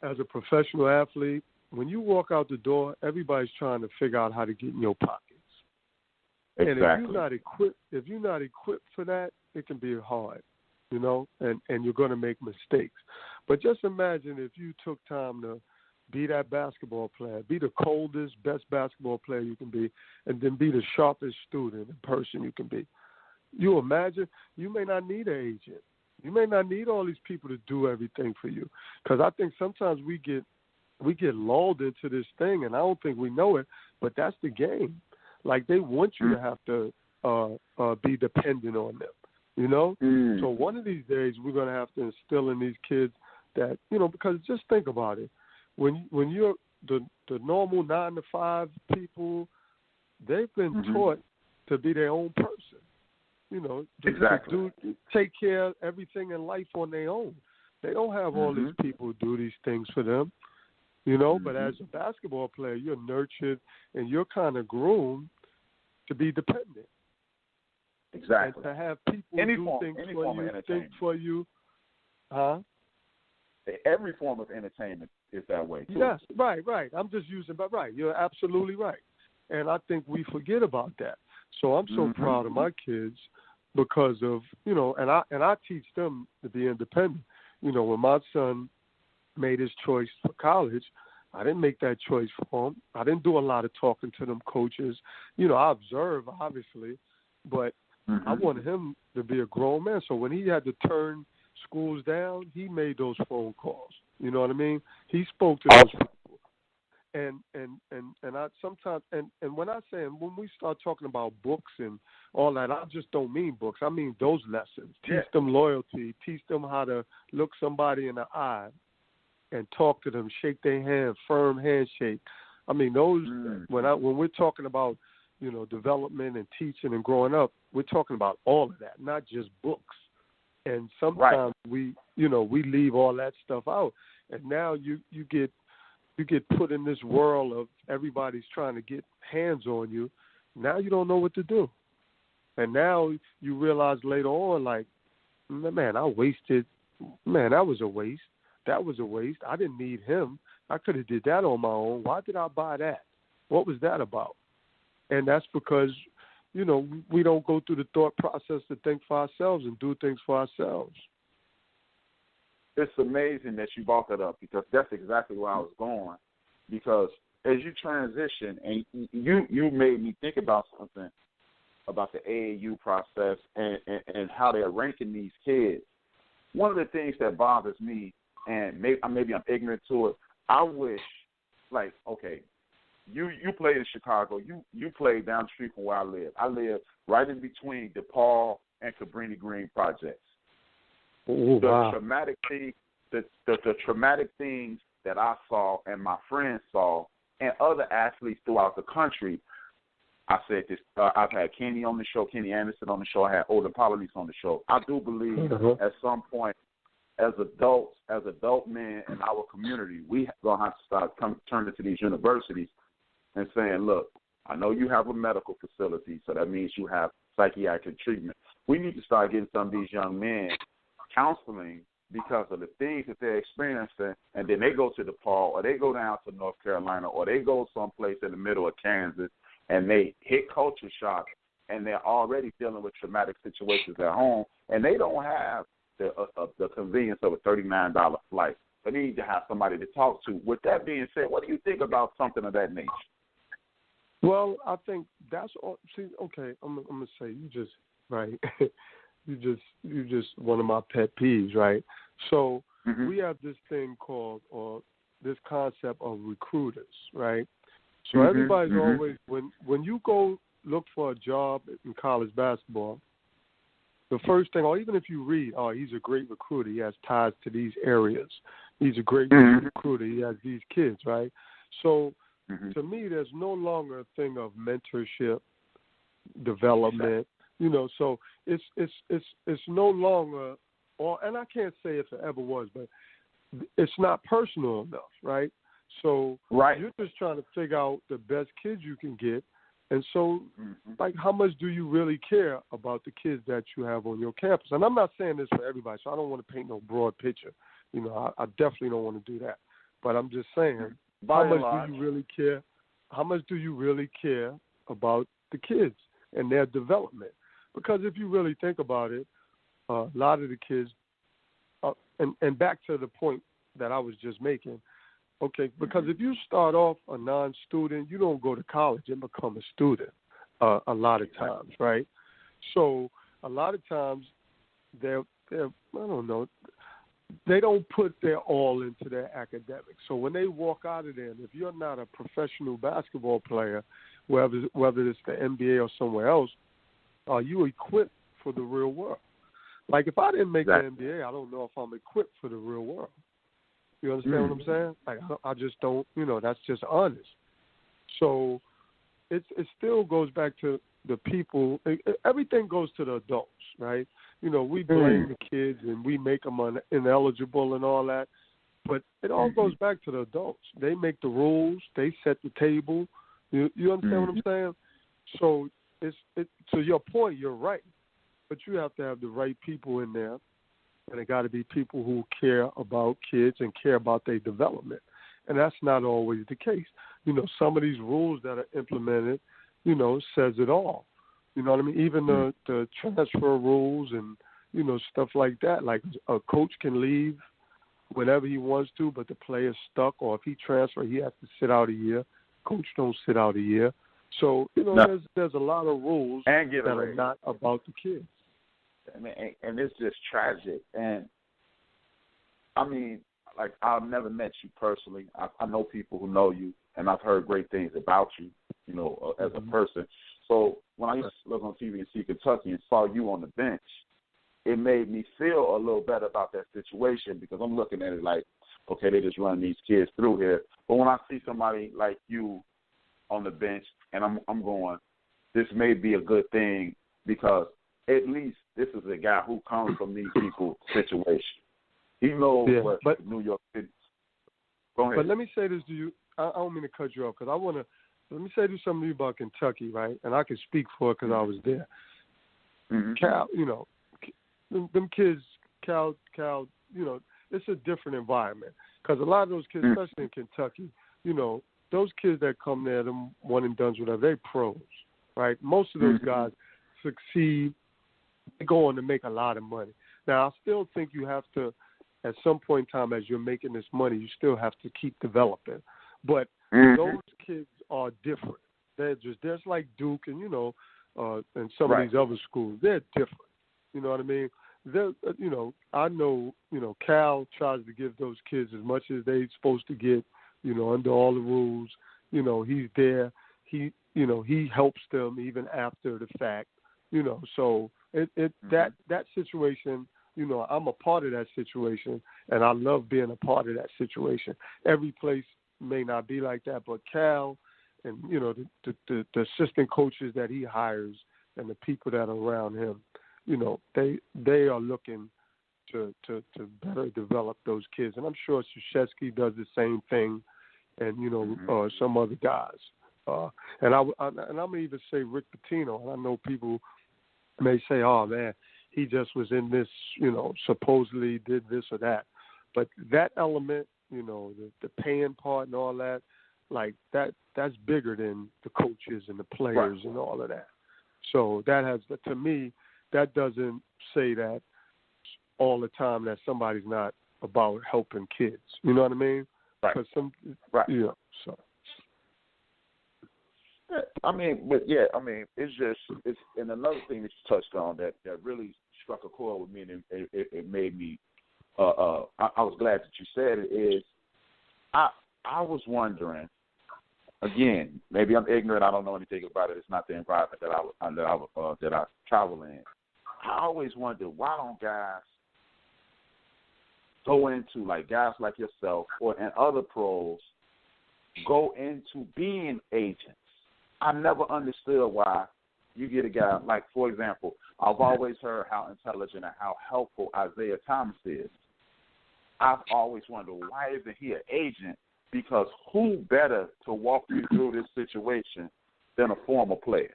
as a professional athlete, when you walk out the door, everybody's trying to figure out how to get in your pockets. And Exactly. if you're not equipped for that, it can be hard, you know, and you're going to make mistakes. But just imagine if you took time to be that basketball player, be the coldest, best basketball player you can be, and then be the sharpest student and person you can be. You imagine you may not need an agent. You may not need all these people to do everything for you. Because I think sometimes we get lulled into this thing, and I don't think we know it, but that's the game. Like, they want you to have to be dependent on them, you know? So one of these days we're going to have to instill in these kids that, you know, because just think about it. When you're the normal 9-to-5 people, they've been taught to be their own person, you know, to take care of everything in life on their own. They don't have all these people who do these things for them, you know, but as a basketball player, you're nurtured and you're kind of groomed to be dependent. Exactly. And to have people do things for you, think for you. Huh? Every form of entertainment is that way, too. Yes, right. I'm just using, but right. You're absolutely right. And I think we forget about that. So I'm so proud of my kids because of, you know, and I teach them to be independent. You know, when my son made his choice for college, I didn't make that choice for him. I didn't do a lot of talking to them coaches. You know, I observe, obviously, but I wanted him to be a grown man. So when he had to turn schools down, he made those phone calls. You know what I mean? He spoke to those people. And I sometimes and when I say, and when we start talking about books and all that, I just don't mean books. I mean those lessons. Teach them loyalty. Teach them how to look somebody in the eye and talk to them, shake their hand, firm handshake. I mean those when we're talking about, you know, development and teaching and growing up, we're talking about all of that, not just books. And sometimes we leave all that stuff out. And now you get put in this world of everybody's trying to get hands on you. Now you don't know what to do. And now you realize later on, like, man, I wasted. Man, that was a waste. That was a waste. I didn't need him. I could have did that on my own. Why did I buy that? What was that about? And that's because, you know, we don't go through the thought process to think for ourselves and do things for ourselves. It's amazing that you brought that up because that's exactly where I was going. Because as you transition, and you made me think about something about the AAU process and how they're ranking these kids. One of the things that bothers me, and maybe I'm ignorant to it, I wish, like, okay, you played in Chicago. You played down the street from where I live. I live right in between DePaul and Cabrini Green projects. Ooh, wow. The traumatic things that I saw and my friends saw and other athletes throughout the country. I said this. I've had Kenny on the show, Kenny Anderson on the show. I had Olden Polynice on the show. I do believe at some point, as adults, as adult men in our community, we gonna have to start turning to these universities and saying, look, I know you have a medical facility, so that means you have psychiatric treatment. We need to start getting some of these young men counseling because of the things that they're experiencing, and then they go to DePaul or they go down to North Carolina or they go someplace in the middle of Kansas and they hit culture shock and they're already dealing with traumatic situations at home and they don't have the convenience of a $39 flight. They need to have somebody to talk to. With that being said, what do you think about something of that nature? Well, I think that's all. See, okay, I'm gonna say you just right. you just one of my pet peeves, right? So we have this thing called, or this concept of recruiters, right? So everybody's always when you go look for a job in college basketball, the first thing, or even if you read, oh, he's a great recruiter, he has ties to these areas. He's a great recruiter, he has these kids, right? So to me, there's no longer a thing of mentorship, development, you know. So it's no longer, and I can't say if it ever was, but it's not personal enough, right? So you're just trying to figure out the best kids you can get, and so like how much do you really care about the kids that you have on your campus? And I'm not saying this for everybody, so I don't want to paint no broad picture. You know, I definitely don't want to do that. But I'm just saying, By how and much large, do you really care? How much do you really care about the kids and their development? Because if you really think about it, a lot of the kids, and back to the point that I was just making, okay, because if you start off a non-student, you don't go to college and become a student a lot of times, right? So a lot of times they're I don't know, they don't put their all into their academics. So when they walk out of there, and if you're not a professional basketball player, whether it's the NBA or somewhere else, are you equipped for the real world? Like if I didn't make the NBA, I don't know if I'm equipped for the real world. You understand what I'm saying? Like I just don't, that's just honest. So it still goes back to the people. Everything goes to the adults, right? We blame the kids and we make them ineligible and all that. But it all goes back to the adults. They make the rules. They set the table. You understand what I'm saying? So to your point, you're right. But you have to have the right people in there. And it got to be people who care about kids and care about their development. And that's not always the case. Some of these rules that are implemented, says it all. You know what I mean? Even the transfer rules and, stuff like that. Like a coach can leave whenever he wants to, but the player's stuck. Or if he transfers, he has to sit out a year. Coach don't sit out a year. So, there's a lot of rules that are not about the kids. And it's just tragic. And, I mean, like, I've never met you personally. I know people who know you, and I've heard great things about you, as a person. So when I used to look on TV and see Kentucky and saw you on the bench, it made me feel a little better about that situation because I'm looking at it like, okay, they just run these kids through here. But when I see somebody like you on the bench, and I'm going, this may be a good thing because at least this is a guy who comes from these people's situation. He knows what New York City. Go ahead. But let me say this to you. I don't mean to cut you off because let me say this something to you about Kentucky, right? And I can speak for it because I was there. Cal, them kids, Cal, it's a different environment because a lot of those kids, especially in Kentucky, those kids that come there, them one and dones, whatever, they pros, right? Most of those guys succeed. They go on to make a lot of money. Now, I still think you have to, at some point in time, as you're making this money, you still have to keep developing. But those kids are different. They're just like Duke and, and some of these other schools. They're different. You know what I mean? They're, I know, Cal tries to give those kids as much as they're supposed to get, under all the rules. He's there. He helps them even after the fact, so that situation, I'm a part of that situation, and I love being a part of that situation. Every place may not be like that, but Cal and, the assistant coaches that he hires and the people that are around him, they are looking to better develop those kids. And I'm sure Krzyzewski does the same thing and, some other guys. And I'm going to even say Rick Pitino. And I know people may say, oh, man, he just was in this, supposedly did this or that. But that element, the paying part and all that, like that's bigger than the coaches and the players and all of that. So that has, to me, that doesn't say that all the time that somebody's not about helping kids. You know what I mean? Right. So. I mean, it's and another thing that you touched on that really struck a chord with me, and it made me. I was glad that you said it. Is I was wondering. Again, maybe I'm ignorant. I don't know anything about it. It's not the environment that I travel in. I always wonder why don't guys go into, like guys like yourself and other pros go into being agents. I never understood why you get a guy like, for example, I've always heard how intelligent and how helpful Isaiah Thomas is. I've always wondered, why isn't he an agent? Because who better to walk you through this situation than a former player?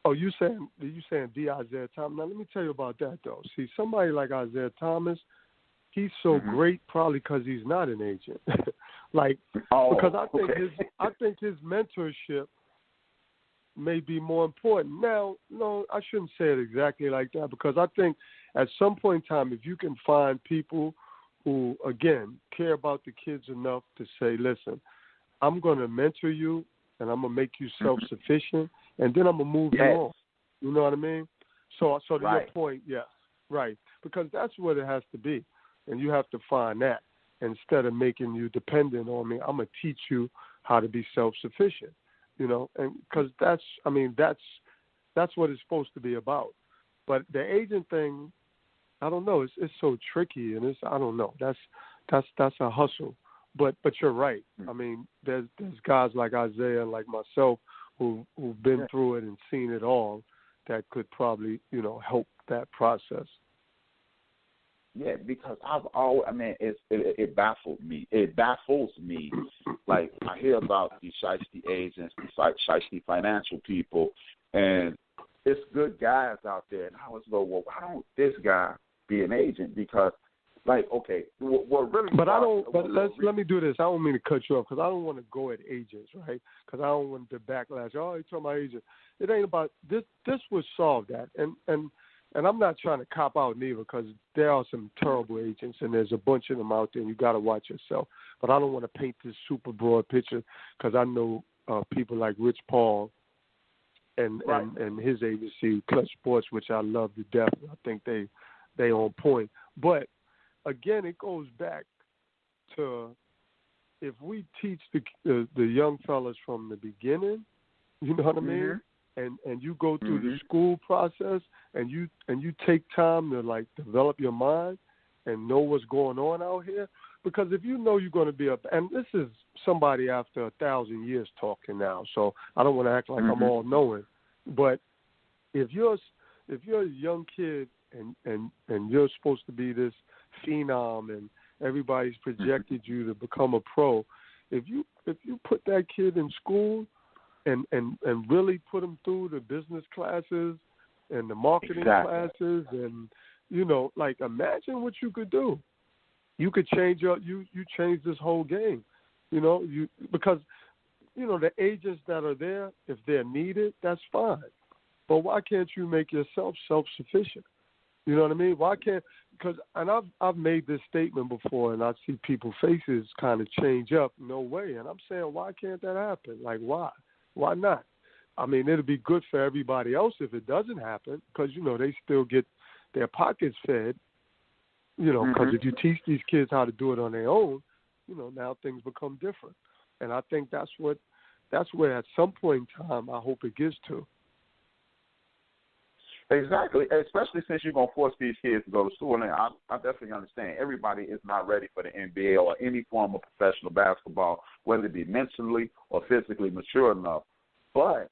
Oh, you saying Isaiah Thomas? Now, let me tell you about that, though. See, somebody like Isaiah Thomas, he's so great probably because he's not an agent. Like, because I think his mentorship may be more important. Now, no, I shouldn't say it exactly like that, because I think at some point in time, if you can find people who, again, care about the kids enough to say, listen, I'm going to mentor you and I'm going to make you self-sufficient, and then I'm going to move you on. You know what I mean? So to your point, yes, right, because that's what it has to be, and you have to find that. Instead of making you dependent on me, I'm going to teach you how to be self-sufficient. You know, and because that's what it's supposed to be about. But the agent thing, I don't know. It's so tricky, and I don't know. That's a hustle. But you're right. I mean, there's guys like Isaiah and like myself who've been through it and seen it all that could probably, you know, help that process. Yeah, because it baffled me. It baffles me. Like, I hear about these shiesty agents, these shiesty financial people, and it's good guys out there. And I was like, well, why don't this guy be an agent? Because, like, okay, what really? But let me do this. I don't mean to cut you off, because I don't want to go at agents, right? Because I don't want the backlash. Oh, you're talking about agents. It ain't about this. This would solve that, and I'm not trying to cop out neither, because there are some terrible agents, and there's a bunch of them out there, and you got to watch yourself. But I don't want to paint this super broad picture, because I know people like Rich Paul and his agency, Clutch Sports, which I love to death. I think they on point. But, again, it goes back to if we teach the young fellas from the beginning, you know what I mean? And you go through the school process, and you take time to, like, develop your mind and know what's going on out here. Because if you know you're going to be and this is somebody after 1,000 years talking now, so I don't want to act like I'm all knowing. But if you're a young kid and you're supposed to be this phenom, and everybody's projected you to become a pro, if you put that kid in school and really put them through the business classes and the marketing classes, and, you know, like, imagine what you could do. You could change you change this whole game, you know, because, you know, the agents that are there, if they're needed, that's fine. But why can't you make yourself self-sufficient? You know what I mean? Why can't, because, and I've made this statement before, and I see people's faces kind of change up. No way. And I'm saying, why can't that happen? Like, why? Why not? I mean, it'll be good for everybody else if it doesn't happen, because, you know, they still get their pockets fed, you know, because if you teach these kids how to do it on their own, you know, now things become different. And I think that's where at some point in time I hope it gets to. Exactly, especially since you're going to force these kids to go to school. And I definitely understand everybody is not ready for the NBA or any form of professional basketball, whether it be mentally or physically mature enough. But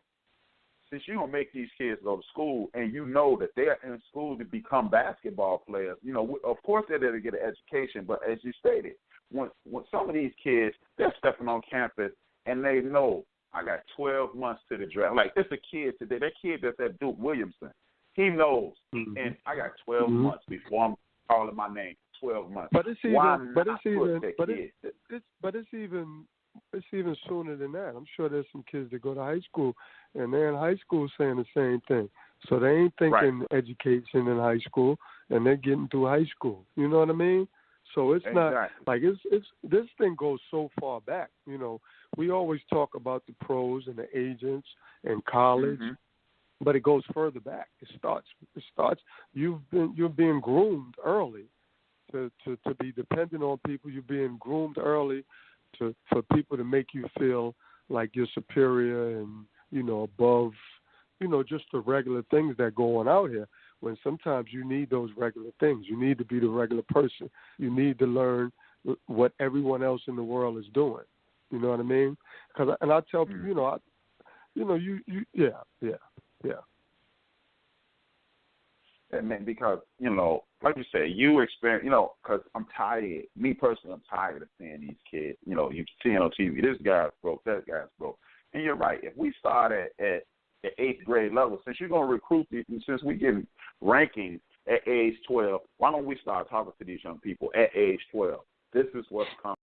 since you're going to make these kids go to school, and you know that they're in school to become basketball players, you know, of course they're there to get an education. But as you stated, when some of these kids, they're stepping on campus and they know, I got 12 months to the draft. Like, it's a kid today. That kid that's at Duke Williamson. He knows, and I got 12 months before I'm calling my name. 12 months. But it's even sooner than that. I'm sure there's some kids that go to high school, and they're in high school saying the same thing. So they ain't thinking education in high school, and they're getting through high school. You know what I mean? So it's not like it's this thing goes so far back. You know, we always talk about the pros and the agents and college. But it goes further back. It starts. You're being groomed early to be dependent on people. You're being groomed early for people to make you feel like you're superior and, you know, above, you know, just the regular things that go on out here. When sometimes you need those regular things. You need to be the regular person. You need to learn what everyone else in the world is doing. You know what I mean? And I tell people, And then because, you know, like you said, you experience, you know, because I'm tired. Me personally, I'm tired of seeing these kids. You know, you see on TV, this guy's broke, that guy's broke. And you're right. If we start at the 8th grade level, since you're going to recruit these, since we get rankings at age 12, why don't we start talking to these young people at age 12? This is what's coming.